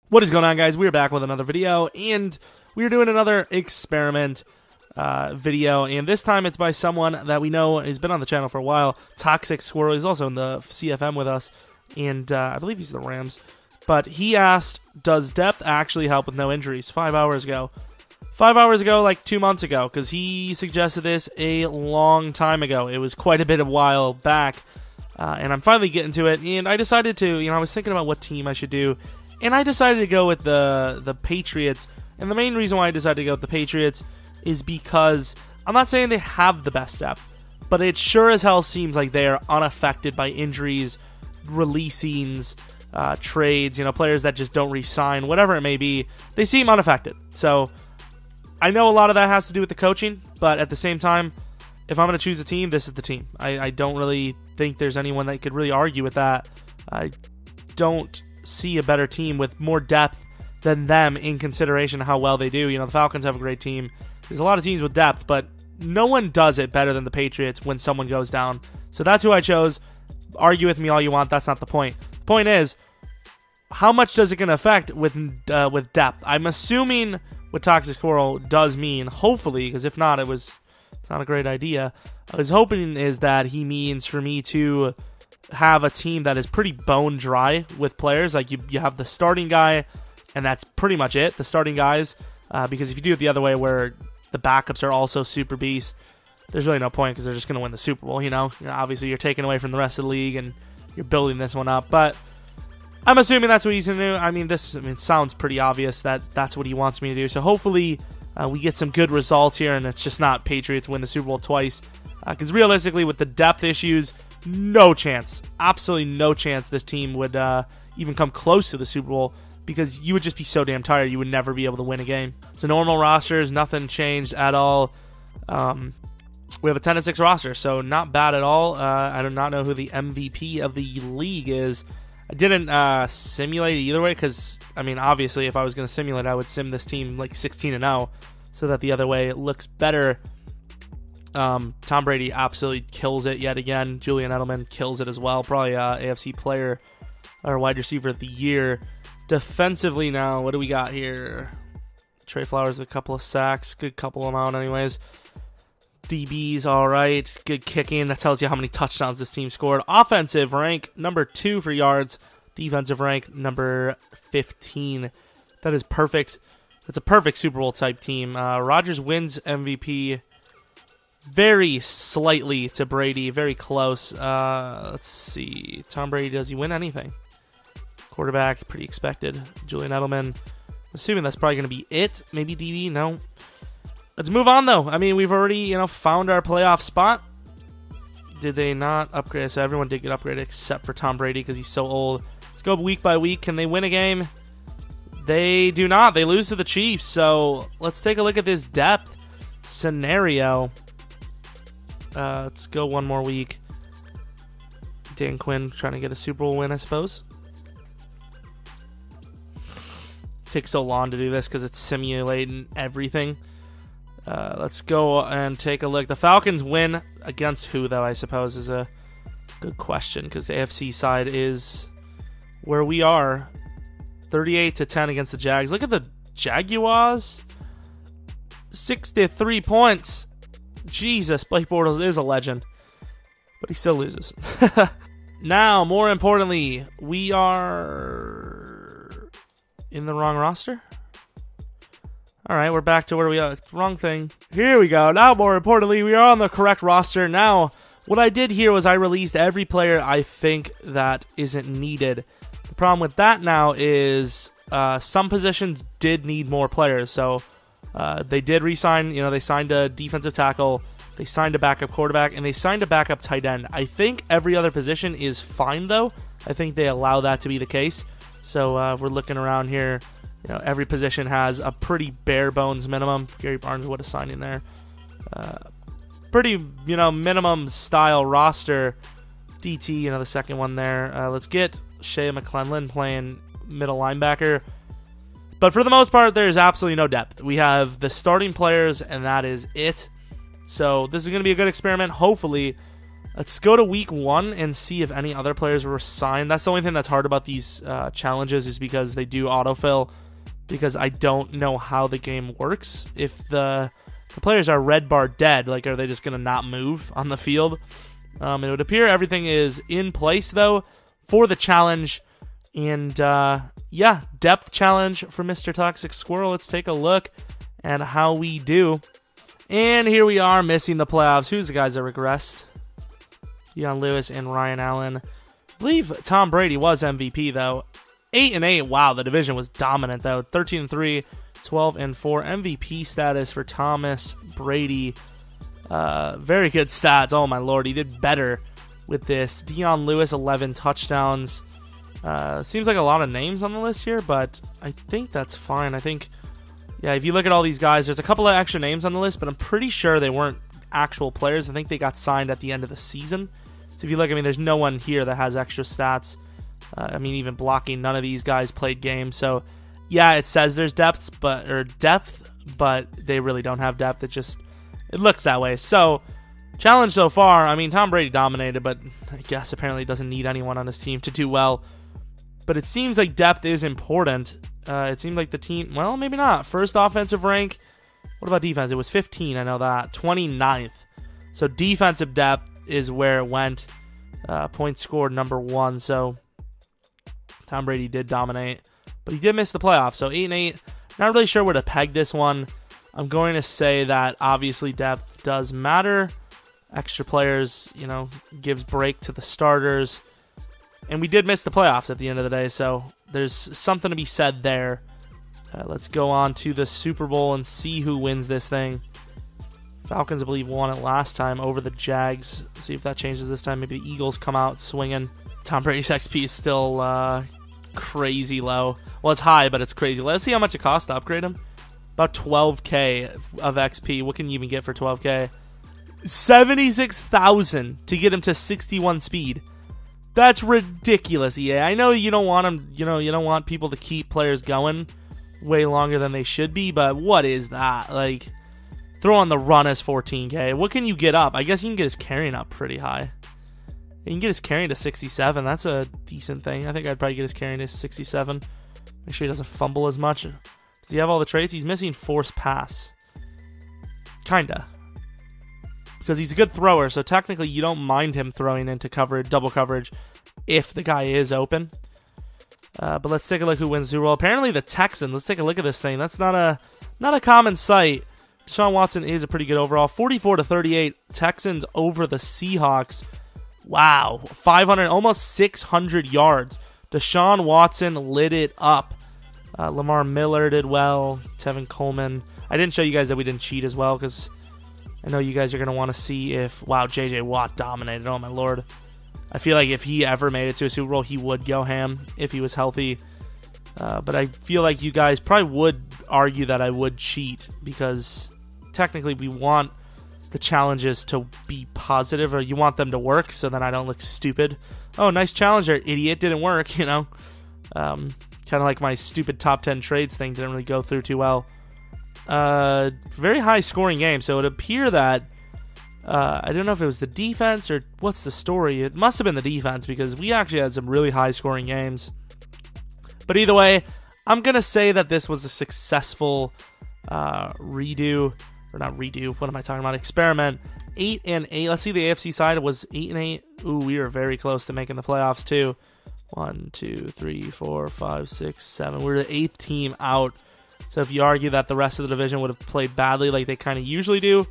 What is going on, guys? We're back with another video, and we're doing another experiment video, and this time it's by someone that we know has been on the channel for a while, Toxic Squirrel. He's also in the CFM with us, and I believe he's the Rams. But he asked, does depth actually help with no injuries? 5 hours ago. 5 hours ago, like 2 months ago, because he suggested this a long time ago. It was quite a bit of a while back, and I'm finally getting to it, and I decided to, I was thinking about what team I should do, and I decided to go with the Patriots. And the main reason why I decided to go with the Patriots is because I'm not saying they have the best depth, but it sure as hell seems like they are unaffected by injuries, releasings, trades, players that just don't re-sign, whatever it may be. They seem unaffected. So I know a lot of that has to do with the coaching, but at the same time, if I'm going to choose a team, this is the team. I don't really think there's anyone that could really argue with that. I don't see a better team with more depth than them in consideration of how well they do. The Falcons have a great team. There's a lot of teams with depth, but no one does it better than the Patriots when someone goes down. So that's who I chose. Argue with me all you want. That's not the point. The point is, how much does it going to affect with depth? I'm assuming what Toxic Squirrel does mean, hopefully, because if not, it's not a great idea. I was hoping is that he means for me to have a team that is pretty bone dry with players. Like you have the starting guy, and that's pretty much it, the starting guys. Because if you do it the other way where the backups are also super beast, there's really no point because they're just going to win the Super Bowl, Obviously, you're taking away from the rest of the league, and you're building this one up. But I'm assuming that's what he's going to do. It sounds pretty obvious that that's what he wants me to do. So hopefully we get some good results here, and it's just not Patriots win the Super Bowl twice. Because realistically, with the depth issues, no chance, absolutely no chance this team would even come close to the Super Bowl, because you would just be so damn tired you would never be able to win a game. So normal rosters, nothing changed at all. We have a 10-6 roster, so not bad at all. I do not know who the MVP of the league is. I didn't simulate it either way, because, obviously if I was going to simulate, I would sim this team like 16-0, so that the other way it looks better. Tom Brady absolutely kills it yet again. Julian Edelman kills it as well. Probably AFC player or wide receiver of the year. Defensively now, what do we got here? Trey Flowers with a couple of sacks. Good couple amount anyways. DB's all right. Good kicking. That tells you how many touchdowns this team scored. Offensive rank, number 2 for yards. Defensive rank, number 15. That is perfect. That's a perfect Super Bowl type team. Rodgers wins MVP very slightly to Brady. Very close. Let's see. Tom Brady, does he win anything? Quarterback, pretty expected. Julian Edelman, assuming that's probably going to be it. Maybe DB, no. Let's move on, though. We've already, found our playoff spot. Did they not upgrade? So everyone did get upgraded except for Tom Brady because he's so old. Let's go week by week. Can they win a game? They do not. They lose to the Chiefs. So let's take a look at this depth scenario. Let's go one more week. Dan Quinn trying to get a Super Bowl win, I suppose. Takes so long to do this because it's simulating everything. Let's go and take a look. The Falcons win against who, though, I suppose, is a good question, because the AFC side is where we are. 38-10 against the Jags. Look at the Jaguars. 63 points. Jesus, Blake Bortles is a legend, but he still loses. Now, more importantly, we are in the wrong roster. All right, we're back to where we are. Wrong thing. Here we go. Now, more importantly, we are on the correct roster. Now, what I did here was I released every player I think that isn't needed. The problem with that now is some positions did need more players. So they did re-sign. They signed a defensive tackle. They signed a backup quarterback, and they signed a backup tight end. I think every other position is fine, though. I think they allow that to be the case. So we're looking around here. Every position has a pretty bare bones minimum. Gary Barnes would have signed in there. Pretty, minimum style roster. DT, the second one there. Let's get Shea McClellan playing middle linebacker. But for the most part, there's absolutely no depth. We have the starting players, and that is it. So this is going to be a good experiment. Hopefully, Let's go to week 1 and see if any other players were signed. That's the only thing that's hard about these challenges, is because they do autofill, because I don't know how the game works. If the players are red bar dead, like, are they just going to not move on the field? It would appear everything is in place, though, for the challenge. And, yeah, depth challenge for Mr. Toxic Squirrel. Let's take a look at how we do. And here we are, missing the playoffs. Who's the guys that regressed? Deion Lewis and Ryan Allen. I believe Tom Brady was MVP, though. 8-8. Wow, the division was dominant, though. 13-3, 12-4. MVP status for Thomas Brady. Very good stats. Oh, my Lord. He did better with this. Deion Lewis, 11 touchdowns. Seems like a lot of names on the list here, but I think that's fine. I think, yeah, if you look at all these guys, there's a couple of extra names on the list, but I'm pretty sure they weren't actual players. I think they got signed at the end of the season. So if you look, I mean, there's no one here that has extra stats. I mean, even blocking, none of these guys played games. So, yeah, it says there's depth, but they really don't have depth. It looks that way. So, challenge so far, I mean, Tom Brady dominated, but I guess apparently doesn't need anyone on his team to do well. But it seems like depth is important. It seemed like the team, well, maybe not. First offensive rank. What about defense? It was 15, I know that. 29th. So defensive depth is where it went. Points scored, number 1. So Tom Brady did dominate. But he did miss the playoffs. So 8-8. Not really sure where to peg this one. I'm going to say that obviously depth does matter. Extra players, you know, gives break to the starters. And we did miss the playoffs at the end of the day. So there's something to be said there. Let's go on to the Super Bowl and see who wins this thing. Falcons, I believe, won it last time over the Jags. See if that changes this time. Maybe the Eagles come out swinging. Tom Brady's XP is still crazy low. Well, it's high, but it's crazy low. Let's see how much it costs to upgrade him. About 12K of XP. What can you even get for 12K? 76,000 to get him to 61 speed. That's ridiculous, EA. I know you don't want him, you don't want people to keep players going way longer than they should be, but what is that? Like, throw on the run as 14K. What can you get up? I guess you can get his carrying up pretty high. You can get his carrying to 67. That's a decent thing. I think I'd probably get his carrying to 67. Make sure he doesn't fumble as much. Does he have all the traits? He's missing force pass. Kinda. Because he's a good thrower, so technically you don't mind him throwing into coverage, double coverage, if the guy is open. But let's take a look who wins Super Bowl. Apparently the Texans. Let's take a look at this thing. That's not a common sight. Deshaun Watson is a pretty good overall. 44-38. Texans over the Seahawks. Wow. 500, almost 600 yards. Deshaun Watson lit it up. Lamar Miller did well. Tevin Coleman. I didn't show you guys that we didn't cheat as well, because I know you guys are going to want to see if, wow, J.J. Watt dominated. Oh, my Lord. I feel like if he ever made it to a Super Bowl, he would go ham if he was healthy. But I feel like you guys probably would argue that I would cheat, because technically we want the challenges to be positive, or you want them to work, so then I don't look stupid. Oh, nice challenge there, idiot. Didn't work, you know. Kind of like my stupid top 10 trades thing didn't really go through too well. Very high scoring game, so it would appear that I don't know if it was the defense or what's the story. It must have been the defense, because we actually had some really high scoring games. But either way, I'm gonna say that this was a successful redo, or not redo, what am I talking about, experiment. 8-8. Let's see, the AFC side was 8-8. Ooh, we were very close to making the playoffs too. 1, 2, 3, 4, 5, 6, 7. We're the 8th team out. So if you argue that the rest of the division would have played badly like they kind of usually do,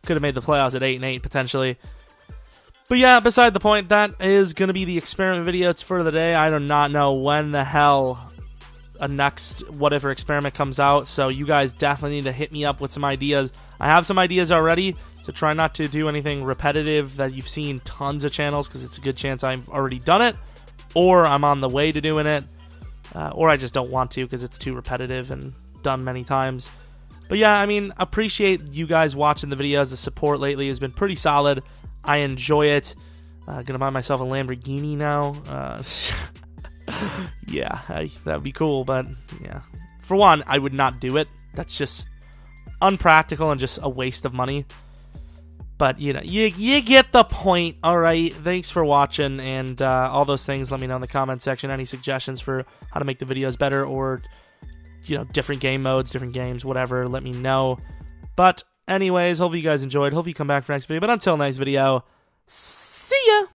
could have made the playoffs at 8-8 potentially. But yeah, beside the point, that is going to be the experiment video. It's for the day. I do not know when the hell a next whatever experiment comes out, so you guys definitely need to hit me up with some ideas. I have some ideas already, so try not to do anything repetitive that you've seen tons of channels, because it's a good chance I've already done it, or I'm on the way to doing it, or I just don't want to because it's too repetitive and done many times. But yeah, I mean, appreciate you guys watching the videos. The support lately has been pretty solid. I enjoy it. Gonna buy myself a Lamborghini now. Yeah, that'd be cool, but yeah. For one, I would not do it. That's just unpractical and just a waste of money. But, you know, you get the point. All right, thanks for watching, and all those things, let me know in the comment section. Any suggestions for how to make the videos better, or, you know, different game modes, different games, whatever, let me know. But anyways, hope you guys enjoyed. Hope you come back for next video. But until next video, see ya!